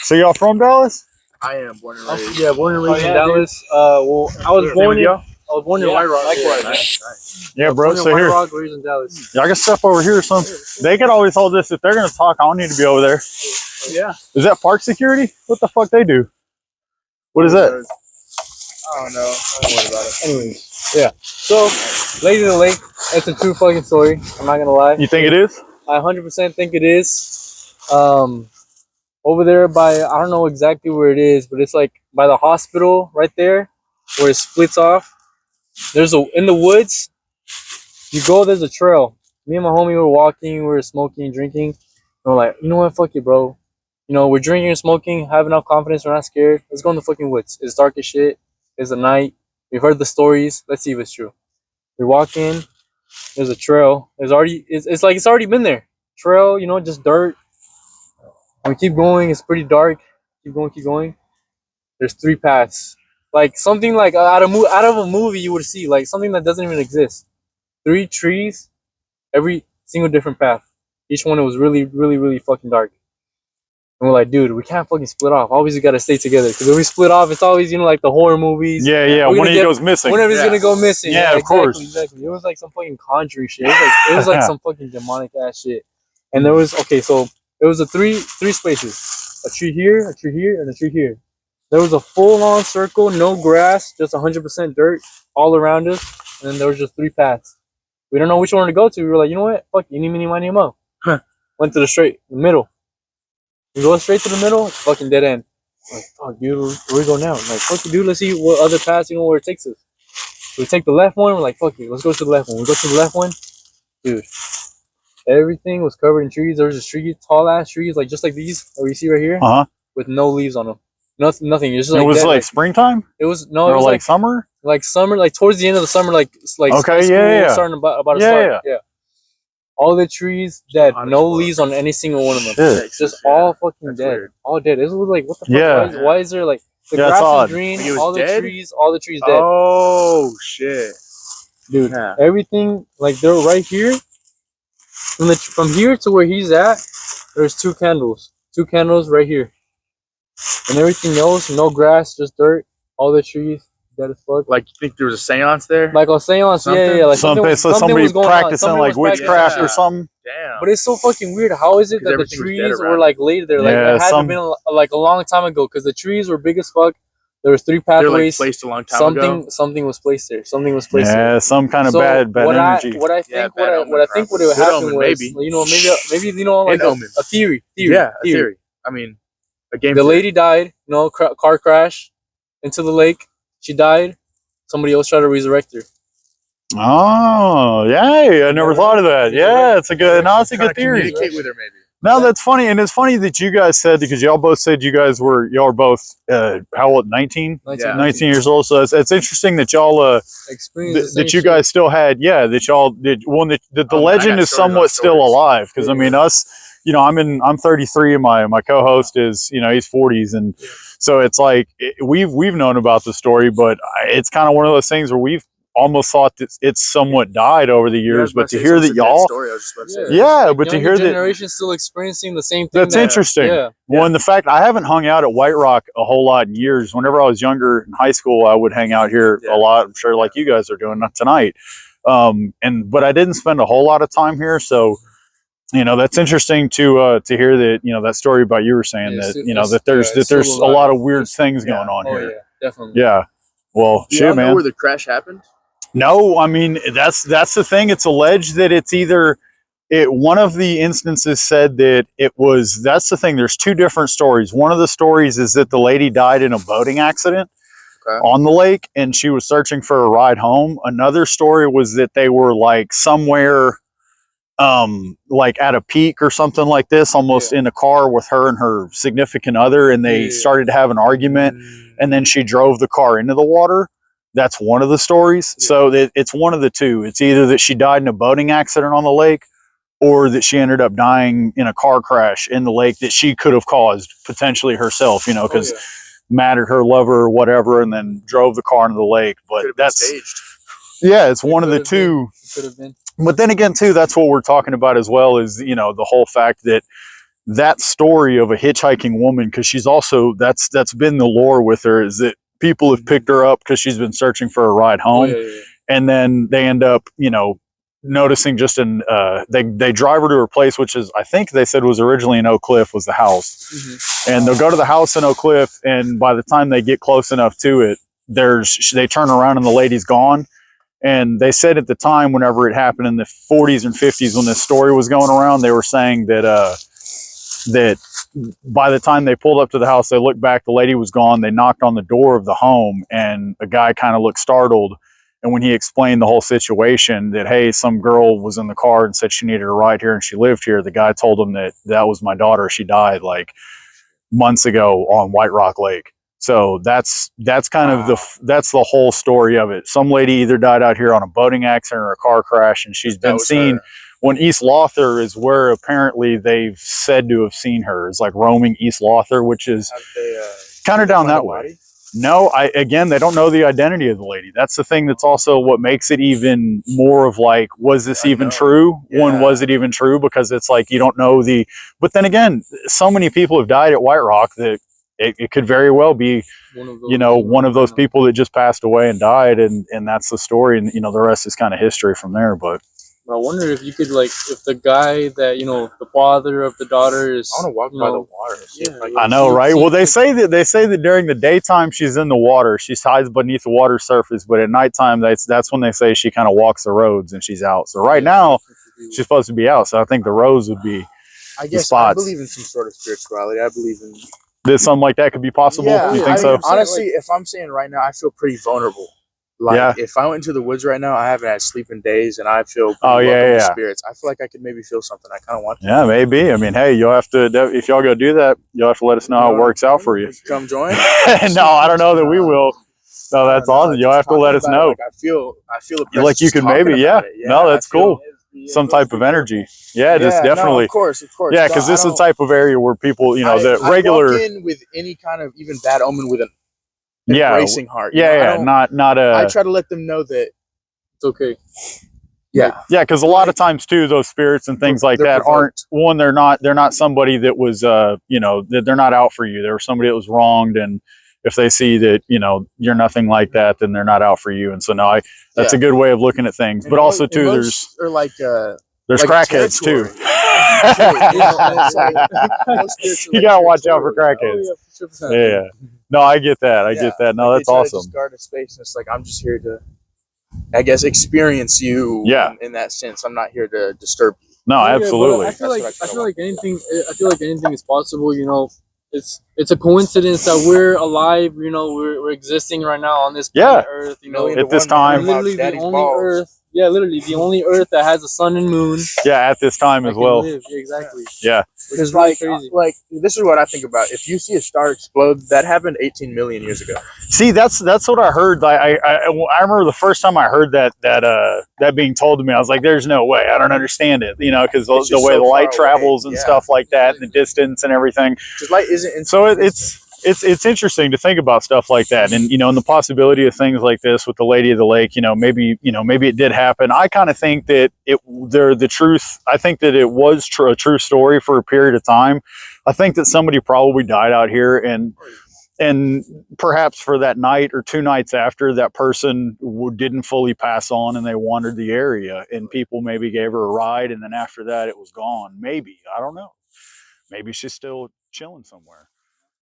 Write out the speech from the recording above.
So y'all from Dallas? I am born and raised. Yeah, born and raised in Dallas. Well, I was born in White Rock. Likewise. Nice. Yeah, bro. So White here, Rock, raised in Dallas. y'all can step over here. Some they could always hold this if they're gonna talk. I don't need to be over there. Yeah. Is that park security? What the fuck they do? What is that? I don't know. I don't worry about it. Anyways, yeah. So, Lady of the Lake, that's a true fucking story. I'm not gonna lie. You think it is? I 100% think it is. Over there by, I don't know exactly where it is, but it's like by the hospital right there where it splits off. There's in the woods, you go, there's a trail. Me and my homie were walking, we were smoking, drinking. And we're like, you know what, fuck it, bro. You know, we're drinking and smoking, have enough confidence, we're not scared. Let's go in the fucking woods. It's dark as shit. It's the night. We've heard the stories. Let's see if it's true. We walk in, there's a trail. It's like it's already been there. Trail, you know, just dirt. And we keep going, it's pretty dark. Keep going. There's 3 paths. Like something like out of a movie you would see, like something that doesn't even exist. 3 trees, every single different path. Each one was really, really, really fucking dark. And we're like, dude, we can't fucking split off. Always we gotta stay together. Because if we split off, it's always, you know, like the horror movies. Yeah. One of you goes missing. One of us gonna go missing. Yeah, of course. Exactly. It was like some fucking conjuring shit. It was like some fucking demonic ass shit. And there was so it was a three spaces. A tree here, and a tree here. There was a full-on circle, no grass, just 100% dirt all around us. And then there was just 3 paths. We don't know which one to go to. We were like, you know what? Fuck, eeny, meeny, miny, mo. Went to the middle. We go straight to the middle, it's fucking dead end. I'm like, fuck, dude, where we go now? I'm like, fuck it, dude, let's see what other paths, you know, where it takes us. So we take the left one, we're like, fuck it, let's go to the left one. We go to the left one, dude. Everything was covered in trees. There was just trees, tall ass trees, like just like these that we see right here, with no leaves on them. Nothing. It's just like it was dead, like springtime. It was no, it was like summer. Like summer, like towards the end of the summer, like okay, yeah. Starting about to start. Yeah. All the trees dead, no leaves on any single one of them. Shit. Just all fucking dead, weird. All dead. It was like, what the fuck? Yeah. Why is there like the grass is green, all the trees dead? Oh shit, dude! Yeah. Everything like they're right here. From here to where he's at, there's 2 candles. 2 candles right here. And everything else, no grass, just dirt. All the trees, dead as fuck. Like, you think there was a seance there? Like a seance, yeah. Like somebody was practicing like witchcraft or something. Damn. But it's so fucking weird. How is it that the trees were like laid there? Like, it had to been like a long time ago, because the trees were big as fuck. There was 3 pathways. They were like placed a long time ago. Something was placed there. Something was placed there. Yeah, some kind of bad energy. What I think would have happened was, you know, maybe you know, like a theory. Yeah, a theory. I mean, a game. The lady died. You know, car crash into the lake. She died. Somebody else tried to resurrect her. Oh, yeah! I never thought of that. Yeah, it's a good. No, it's a good theory. Communicate with her, maybe. No, that's funny, and it's funny that you guys said, because y'all both said y'all were both how old? 19 years old. So it's interesting that y'all that you guys still had that y'all did one that the legend is somewhat still alive, because I mean us, you know, I'm 33 and my co-host is, you know, he's 40s, and so it's like we've known about the story, but it's kind of one of those things where we've almost thought that it's somewhat died over the years, but to hear that y'all, but to hear that generation still experiencing the same thing. That's interesting. Well, and the fact I haven't hung out at White Rock a whole lot in years. Whenever I was younger in high school, I would hang out here a lot. I'm sure, like you guys are doing tonight. But I didn't spend a whole lot of time here, so you know, that's interesting to hear that, you know, that story about you were saying that, you know, that there's a lot of weird things going on here. Yeah, definitely. Yeah. Well, do you know where the crash happened? No, I mean, that's the thing. It's alleged that it's either one of the instances said that it was, that's the thing. There's 2 different stories. One of the stories is that the lady died in a boating accident on the lake, and she was searching for a ride home. Another story was that they were like somewhere, like at a peak or something like this, almost in a car with her and her significant other, and they started to have an argument, and then she drove the car into the water. That's one of the stories. So it's one of the 2. It's either that she died in a boating accident on the lake, or that she ended up dying in a car crash in the lake that she could have caused potentially herself, you know, because mad at her lover or whatever, and then drove the car into the lake. But that's staged. Yeah, it's one of the 2. Could have been. But then again, too, that's what we're talking about as well, is, you know, the whole fact that that story of a hitchhiking woman, because she's also that's been the lore with her, is that people have picked her up because she's been searching for a ride home, and then they end up, noticing just they drive her to her place, which is, I think they said was originally in Oak Cliff, was the house, and they'll go to the house in Oak Cliff, and by the time they get close enough to it, they turn around and the lady's gone. And they said at the time, whenever it happened in the 40s and 50s, when this story was going around, they were saying that that by the time they pulled up to the house, they looked back, the lady was gone. They knocked on the door of the home, and a guy kind of looked startled. And when he explained the whole situation, that, hey, some girl was in the car and said she needed a ride here and she lived here, the guy told him that was my daughter. She died like months ago on White Rock Lake. So that's kind of that's the whole story of it. Some lady either died out here on a boating accident or a car crash, and she's been seen when East Lother is where apparently they've said to have seen her. It's like roaming East Lother, which is kind of down that way. No, again, they don't know the identity of the lady. That's the thing that's also what makes it even more of like, was this even true? Yeah. When was it even true? Because it's like, you don't know but then again, so many people have died at White Rock that it could very well be, one of those people that just passed away and died, and that's the story, and the rest is kind of history from there. But I wonder if you could, if the guy that the father of the daughter is. I want to walk by the water. Yeah, I know, right? Well, they say that during the daytime she's in the water, she hides beneath the water surface, but at nighttime that's when they say she kind of walks the roads and she's out. So right now she's supposed to be out. So I think the roads would be. I guess I believe in some sort of spirituality. I believe in. That something like that could be possible? Yeah, you think so? Honestly, if I'm saying right now, I feel pretty vulnerable. If I went into the woods right now, I haven't had sleep in days, and I feel spirits. I feel like I could maybe feel something. I kind of want to. Yeah, maybe. I mean, hey, you'll have to, if y'all go do that, you'll have to let us know how it works out for you. Come join? No, I don't know that we will. No, that's awesome. You'll have to let us know. I feel like you could maybe, No, that's cool. Some type of energy. Yeah, just definitely. No, of course. Yeah, because this is the type of area where people, the regular. I walk in with any kind of even bad omen with an embracing heart. Not a. I try to let them know that it's okay. Yeah, because a lot of times too, those spirits and things like that aren't one. They're not somebody that was that they're not out for you. They were somebody that was wronged, and if they see that you're nothing like that, then they're not out for you. And so that's a good way of looking at things. But also too, there's crackheads too. You gotta watch out for crackheads. Yeah. No, I get that. I get that. No, that's awesome. Guard a space, and it's like, I'm just here to, I guess, experience you. Yeah. In that sense, I'm not here to disturb you. No, absolutely. I feel like anything is possible. It's a coincidence that we're alive. We're existing right now on this planet Earth. At this time, literally the only Earth. Yeah, literally the only Earth that has a sun and moon. Yeah, at this time as well. Live. Yeah, exactly. Yeah. Because like this is what I think about. If you see a star explode, that happened 18 million years ago. See, that's what I heard. I remember the first time I heard that being told to me, I was like, "There's no way. I don't understand it." Because the way the light travels and stuff like that, and the distance and everything. Because light isn't. So it's interesting to think about stuff like that, and and the possibility of things like this with the Lady of the Lake. Maybe it did happen. I kind of think that the truth. I think that it was a true story for a period of time. I think that somebody probably died out here, and perhaps for that night or 2 nights after, that person didn't fully pass on, and they wandered the area, and people maybe gave her a ride, and then after that it was gone. Maybe, I don't know. Maybe she's still chilling somewhere.